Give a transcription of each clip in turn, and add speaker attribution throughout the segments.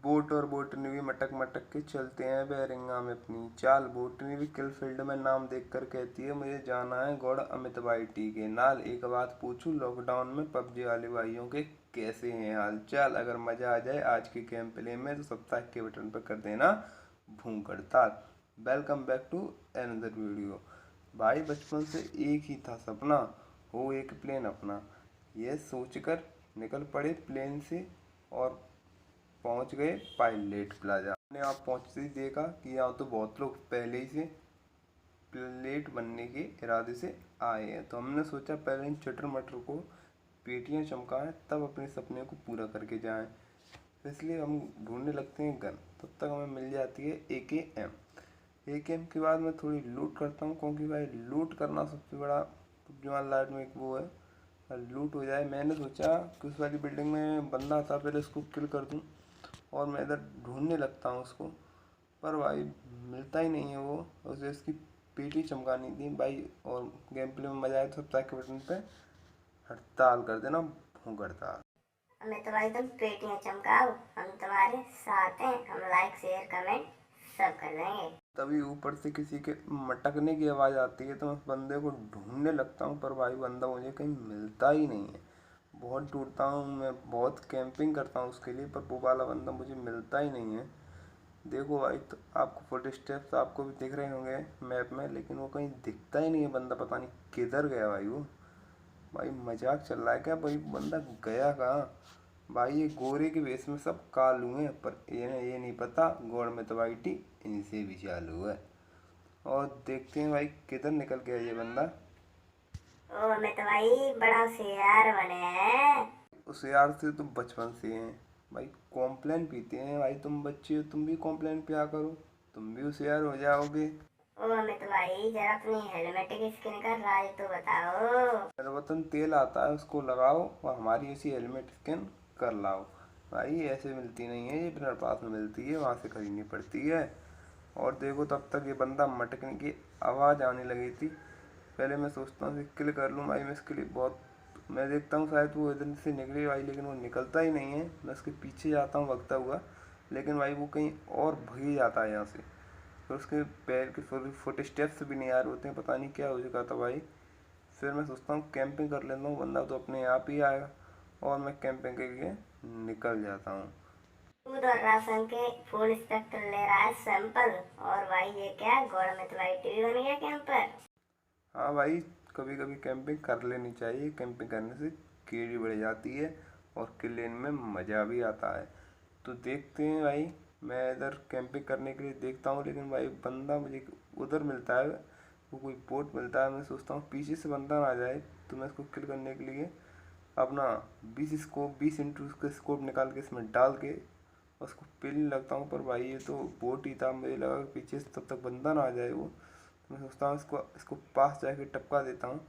Speaker 1: Boat और botany भी मटक मटक के चलते हैं बैरिंगा में अपनी चाल। बोटनी भी किल फील्ड में नाम देखकर कहती है मुझे जाना है गौड़ अमित भाई टी के नाल। एक बात पूछूं, लॉकडाउन में पबजी वाले भाइयों के कैसे हैं हाल चाल? अगर मजा आ जाए आज के गेम प्ले में तो सब्सक्राइब के बटन पर कर देना भूख हड़ताल। Welcome back to another video. भाई बचपन से एक ही था सपना, हो एक प्लेन अपना। ये सोचकर निकल पड़े प्लेन से और पहुंच गए पायलट प्लाजा। हमने आप पहुंचते ही देखा कि यहाँ तो बहुत लोग पहले ही से पायलट बनने के इरादे से आए हैं, तो हमने सोचा पहले इन चटर मटर को पेटियां चमकाएं तब अपने सपने को पूरा करके जाएं। इसलिए हम ढूंढने लगते हैं गन। तब तक हमें मिल जाती है AKM। AKM के बाद मैं थोड़ी लूट करता हूँ, क्योंकि भाई लूट करना सबसे बड़ा पबजी लाइट में एक वो है, लूट हो जाए। मैंने सोचा कि उस वाली बिल्डिंग में बंदा था, पहले उसको किल कर दूँ और मैं इधर ढूंढने लगता हूँ उसको, पर भाई मिलता ही नहीं है वो। उसे उसकी पेटी चमकानी थी भाई। और गेम प्ले में मजा आए तो सब्सक्राइब के बटन पे हड़ताल कर देना, भूख हड़ताल।
Speaker 2: हमें तो भाई तुम पेटियां चमकाओ, हम तुम्हारे साथ हैं। हम लाइक शेयर कमेंट सब कर देंगे।
Speaker 1: तभी ऊपर से किसी के मटकने की आवाज़ आती है तो मैं उस बंदे को ढूंढने लगता हूँ, पर भाई बंदा मुझे कहीं मिलता ही नहीं है। बहुत ढूंढता हूँ मैं, बहुत कैंपिंग करता हूँ उसके लिए, पर वो वाला बंदा मुझे मिलता ही नहीं है। देखो भाई, तो आपको फुट स्टेप्स आपको भी दिख रहे होंगे मैप में, लेकिन वो कहीं दिखता ही नहीं है बंदा। पता नहीं किधर गया भाई वो। भाई मजाक चल रहा है क्या? भाई बंदा गया कहाँ? भाई ये गोरे के वेश में सब कालू हैं, पर ये नहीं पता गौड़ में तो वाइटी इनसे भी चालू है। और देखते हैं भाई किधर निकल गया ये बंदा।
Speaker 2: ओ हमें तो भाई बड़ा होशियार बने हैं।
Speaker 1: उस यार से तो बचपन से हैं भाई, कॉम्प्लेन पीते हैं भाई। तुम बच्चे हो, तुम भी कॉम्प्लेन पिया करो, तुम भी होशियार हो जाओगे।
Speaker 2: ओ हमें तो भाई जरा अपनी हेलमेट की स्किन का राज तो बताओ।
Speaker 1: सर्वतन तेल आता है उसको लगाओ और हमारी ऐसी हेलमेट स्किन कर लाओ। भाई ऐसे मिलती नहीं है, ये डिनर पास में मिलती है, वहाँ से खरीदनी पड़ती है। और देखो तब तक ये बंदा मटकने की आवाज़ आने लगी थी। पहले मैं सोचता हूँ किल कर लूँ भाई, मैं इसके लिए बहुत मैं देखता हूँ शायद वो इधर से निकले भाई, लेकिन वो निकलता ही नहीं है। मैं उसके पीछे जाता हूँ भगता हुआ, लेकिन भाई वो कहीं और भाग जाता है यहाँ से। फिर उसके पैर के फुट स्टेप्स भी नहीं आ रहे होते हैं, पता नहीं क्या हो चुका था भाई। फिर मैं सोचता हूँ कैंपिंग कर लेता हूँ, बंदा तो अपने आप ही आएगा, और मैं कैंपिंग के लिए निकल जाता हूँ।
Speaker 2: दूध और राशन के फुल स्पेक्ट्रम ले रहा है सैंपल। और भाई ये क्या गवर्नमेंट वाली टीवी बन गया कैंपर।
Speaker 1: हाँ भाई, कभी कभी कैंपिंग कर लेनी चाहिए। कैंपिंग करने से कीड़ी बढ़ जाती है और किले में मज़ा भी आता है। तो देखते हैं भाई, मैं इधर कैंपिंग करने के लिए देखता हूँ, लेकिन भाई बंदा मुझे उधर मिलता है, वो कोई बोट मिलता है। मैं सोचता हूँ पीछे से बंदा ना आ जाए, तो मैं इसको किल करने के लिए अपना 20 उसका स्कोप निकाल के इसमें डाल के उसको पेलने लगता हूँ। पर भाई ये तो बोट ही था, मुझे लगा कि पीछे से तब तक बंदा ना आ जाए वो। तो मैं सोचता हूँ इसको इसको पास जाके टपका देता हूँ,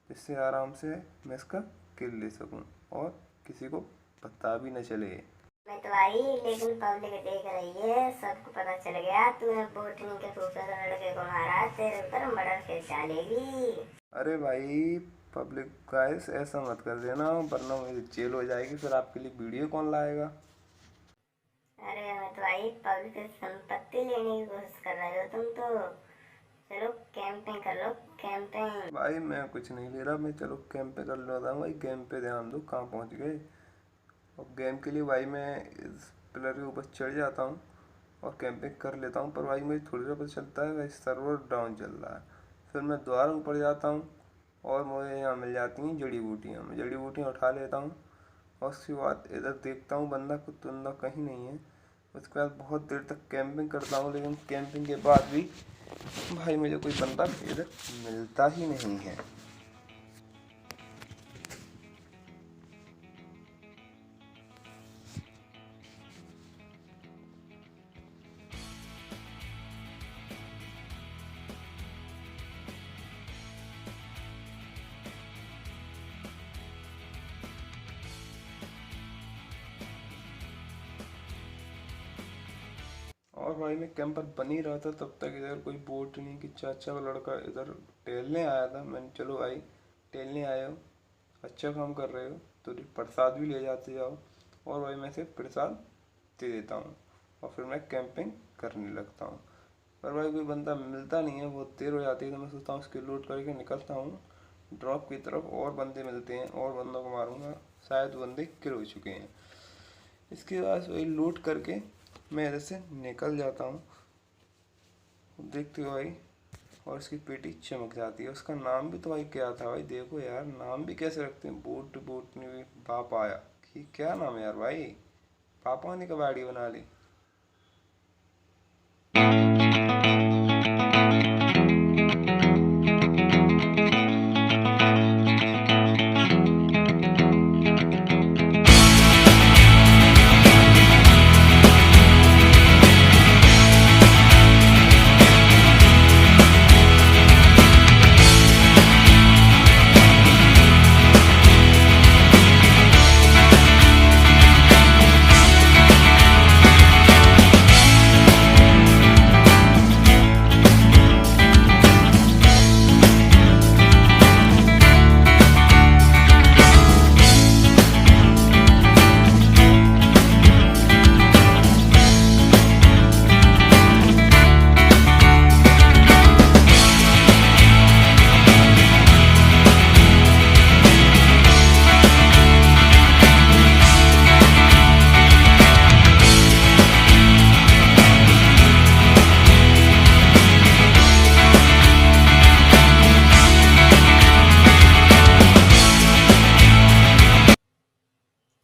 Speaker 1: जिससे आराम से मैं इसका किल ले सकूँ और किसी को पता भी न चले।
Speaker 2: मैं तो भाई लेकिन पब्लिक देख रही है, सबको पता चल गया तूने बोटनी के खूबसूरत लड़के को मारा, तेरे ऊपर मर्डर केस डालेगी।
Speaker 1: अरे भाई पब्लिक गाइस, ऐसा मत कर देना वरना मेरी जेल हो जाएगी, फिर आपके लिए वीडियो कौन लाएगा?
Speaker 2: अरे मैं तो भाई पब्लिक से संपत्ति लेने की कोशिश कर रहे हो तुम तो। चलो कैंपिंग कर लो कैंपिंग।
Speaker 1: भाई मैं कुछ नहीं ले रहा, मैं चलो गेम पे कर लेता हूँ भाई। गेम पे ध्यान दो, कहाँ पहुँच गए। और गेम के लिए भाई मैं इस पिलर के ऊपर चढ़ जाता हूँ और कैंपिंग कर लेता हूँ, पर भाई मुझे थोड़ी देर पता चलता है भाई सर्वर डाउन चल रहा है। फिर मैं द्वार में पड़ जाता हूँ और मुझे यहाँ मिल जाती हैं जड़ी बूटियाँ। मैं जड़ी बूटियाँ उठा लेता हूँ और उसके बाद इधर देखता हूँ बंदा कुछ बंदा कहीं नहीं है। उसके बाद बहुत देर तक कैंपिंग करता हूँ, लेकिन कैंपिंग के बाद भी भाई मुझे कोई बंदा इधर मिलता ही नहीं है। और भाई मैं कैंपर बन ही रहा था, तब तक इधर कोई बोट नहीं कि चाचा का लड़का इधर टहलने आया था। मैंने चलो भाई टहलने आए हो, अच्छा काम कर रहे हो, तो प्रसाद भी ले जाते जाओ। और भाई मैं से प्रसाद दे देता हूँ। और फिर मैं कैंपिंग करने लगता हूँ। पर भाई कोई बंदा मिलता नहीं है, बहुत देर हो जाती है, तो मैं सोचता हूँ उसकी लूट करके निकलता हूँ ड्रॉप की तरफ। और बंदे मिलते हैं और बंदों को मारूंगा, शायद बंदे किल हो चुके हैं। इसके बाद वही लूट करके मैं इधर से निकल जाता हूँ। देखते हो भाई, और उसकी पेटी चमक जाती है। उसका नाम भी तो भाई क्या था भाई, देखो यार नाम भी कैसे रखते हैं, बोट बोट ने भी बाप आया कि क्या नाम है यार भाई, पापा ने कब आईडी बना ली।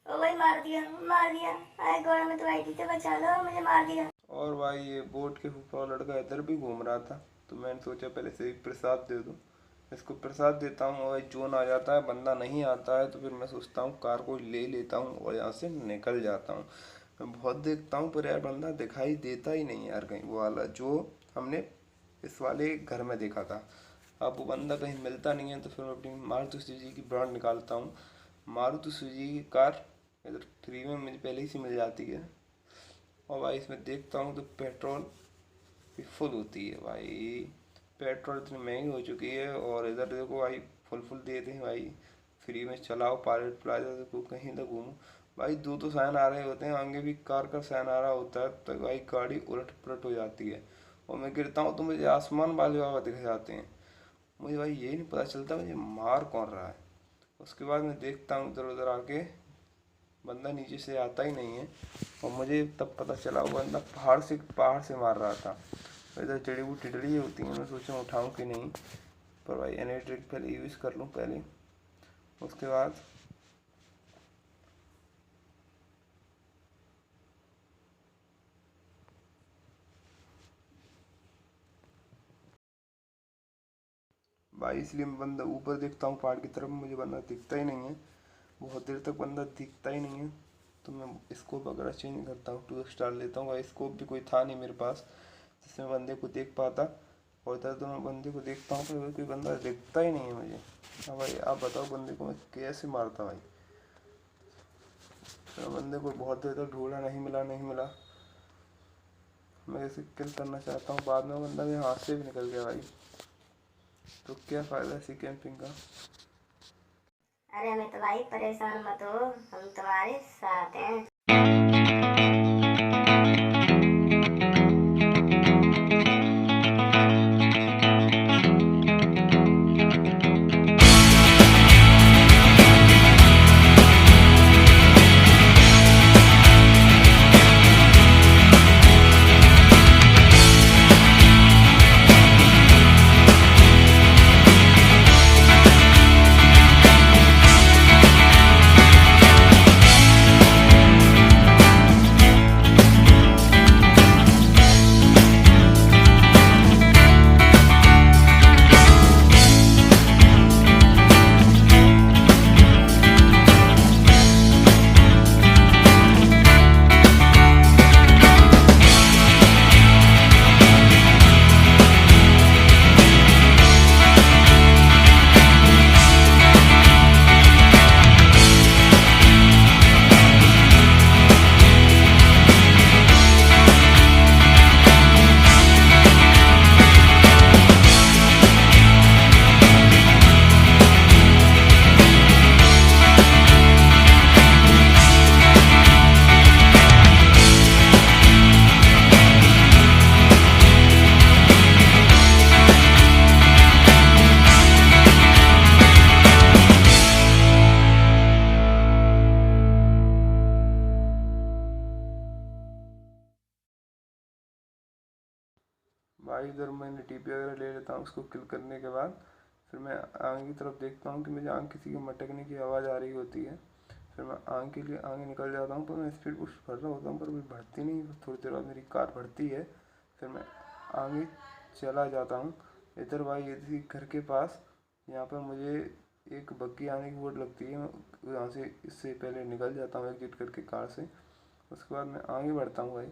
Speaker 2: ओ भाई मार दिया। अरे गॉड अमित भाई से बचा लो, मुझे मार दिया।
Speaker 1: और भाई ये बोट के फूफा लड़का इधर भी घूम रहा था, तो मैंने सोचा पहले से ही प्रसाद दे दूं। इसको प्रसाद देता हूँ और जोन आ जाता है, बंदा नहीं आता है, तो फिर मैं सोचता हूँ कार को ले लेता हूँ और यहाँ से निकल जाता हूँ। मैं बहुत देखता हूँ पर यार बंदा दिखाई देता ही नहीं यार, कहीं वो वाला जो हमने इस वाले घर में देखा था। अब वो बंदा कहीं मिलता नहीं है, तो फिर मैं अपनी मारुति सुजुकी की ब्रांड निकालता हूँ। मारुति सुजुकी की कार इधर फ्री में मुझे पहले ही से मिल जाती है। और भाई इसमें देखता हूँ तो पेट्रोल भी फुल होती है भाई, पेट्रोल इतनी महंगी हो चुकी है। और इधर देखो भाई फुल देते हैं भाई, फ्री में चलाओ पायलट प्लाजा, देखो कहीं तक घूमो भाई। दो तो साइन आ रहे होते हैं, आगे भी कार का साइन आ रहा होता है, तो भाई गाड़ी उलट पुलट हो जाती है और मैं गिरता हूँ तो मुझे आसमान वाले बाबा दिख जाते हैं। मुझे भाई यही नहीं पता चलता मुझे मार कौन रहा है। उसके बाद मैं देखता हूँ इधर उधर आके, बंदा नीचे से आता ही नहीं है। और मुझे तब पता चला वो बंदा पहाड़ से मार रहा था। इधर जड़ी बूटी डली होती हैं, मैं सोचा उठाऊं कि नहीं, पर भाई एनर्जी ड्रिंक पहले यूज़ कर लूँ पहले, उसके बाद भाई इसलिए मैं बंदा ऊपर देखता हूँ पहाड़ की तरफ, मुझे बंदा दिखता ही नहीं है, बहुत देर तक बंदा दिखता ही नहीं है। तो मैं स्कोप वगैरह चेंज करता हूँ, 2 स्टार लेता हूँ भाई। स्कोप भी कोई था नहीं मेरे पास जिससे मैं बंदे को देख पाता, और इधर तो मैं बंदे को देखता हूँ पर कोई बंदा दिखता ही नहीं है मुझे। हाँ भाई आप बताओ बंदे को मैं कैसे मारता भाई। तो बंदे को बहुत देर तक ढूंढा, नहीं मिला। मैं इसे किल करना चाहता हूँ, बाद में बंदा मेरे हाथ से भी निकल गया भाई। तो क्या फ़ायदा इसी कैंपिंग का।
Speaker 2: अरे अमित भाई परेशान मत हो, हम तुम्हारे साथ हैं।
Speaker 1: भाई इधर मैंने टीपी वगैरह ले लेता हूँ उसको किल करने के बाद। फिर मैं आगे की तरफ देखता हूँ कि मुझे आगे किसी के मटकने की आवाज़ आ रही होती है। फिर मैं आगे के लिए आगे निकल जाता हूँ, पर मैं स्पीड पुश कर रहा होता हूँ पर कोई बढ़ती नहीं। थोड़ी देर बाद मेरी कार बढ़ती है, फिर मैं आगे चला जाता हूँ। इधर भाई इसी घर के पास यहाँ पर मुझे एक बग्गी आने की वोट लगती है। मैं यहाँ से इससे पहले निकल जाता हूँ एग्जिट करके कार से। उसके बाद मैं आगे बढ़ता हूँ भाई,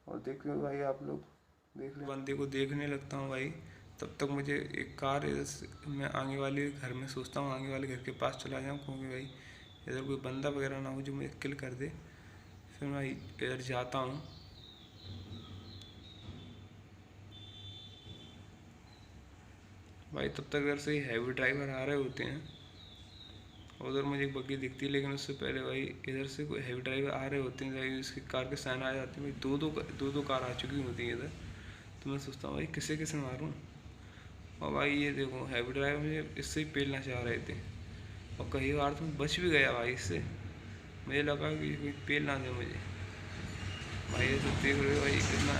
Speaker 1: और देख लो भाई आप लोग देख ले, बंदे को देखने लगता हूँ भाई। तब तक मुझे एक कार इधर से मैं आगे वाले घर में सोचता हूँ आगे वाले घर के पास चला जाऊँ, क्योंकि भाई इधर कोई बंदा वगैरह ना हो जो मुझे किल कर दे। फिर मैं इधर जाता हूँ। भाई तब तक इधर से हैवी ड्राइवर आ रहे होते हैं। उधर मुझे एक बग्गी दिखती है, लेकिन उससे पहले भाई इधर से कोई हैवी ड्राइवर आ रहे होते हैं। भाई उसकी कार के साइन आ जाते हैं भाई, दो कार आ चुकी होती हैं इधर। तो मैं सोचता हूँ भाई किसे किसे मारूँ। और भाई ये देखो हैवी ड्राइवर मुझे इससे ही पेलना चाह रहे थे, और कई बार तो बच भी गया भाई इससे। मुझे लगा कि कोई पेल ना दे मुझे। भाई ये तो देख रहे हो भाई कितना।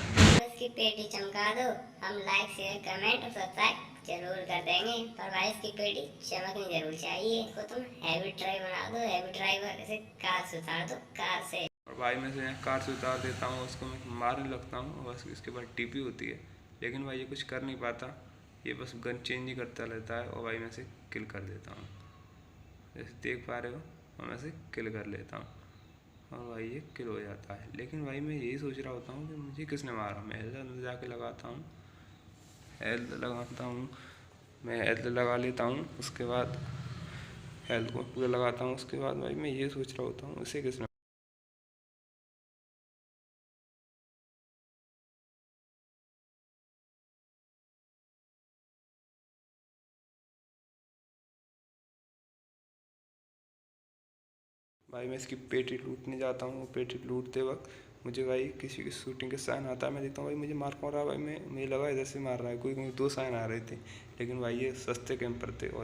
Speaker 2: इसकी पेटी चमका दो, हम लाइक शेयर कमेंट और सब्सक्राइब जरूर कर देंगे, पर भाई इसकी पेटी चमकनी जरूर चाहिए। इसको तुम हैवी ड्राइव बना दो, हैवी ड्राइवर इसे कार से उतार दो, कार से।
Speaker 1: और भाई मैं से कार से उतार देता हूँ, उसको मैं मारने लगता हूँ, बस इसके बाद टीपी होती है। लेकिन भाई ये कुछ कर नहीं पाता, ये बस गन चेंज ही करता रहता है। और भाई मैं से किल कर देता हूँ, जैसे देख पा रहे हो। और मैं से किल कर लेता हूँ, और भाई ये किल हो जाता है। लेकिन भाई मैं यही सोच रहा होता हूँ कि मुझे किसने मारा। मैं हेल्थ अंदर जाके लगाता हूँ, हेल्थ लगाता हूँ, मैं हेल्थ लगा लेता हूँ। उसके बाद हेल्थ को पूरा लगाता हूँ। उसके बाद भाई मैं ये सोच रहा होता हूँ इसे किसने। भाई मैं इसकी पेटी लूटने जाता हूँ। पेटी लूटते वक्त मुझे भाई किसी की शूटिंग के साइन आता है। मैं देखता हूँ भाई मुझे मार कौन रहा है। भाई मैं मुझे लगा इधर से मार रहा है कोई, दो साइन आ रहे थे, लेकिन भाई ये सस्ते कैंपर थे। और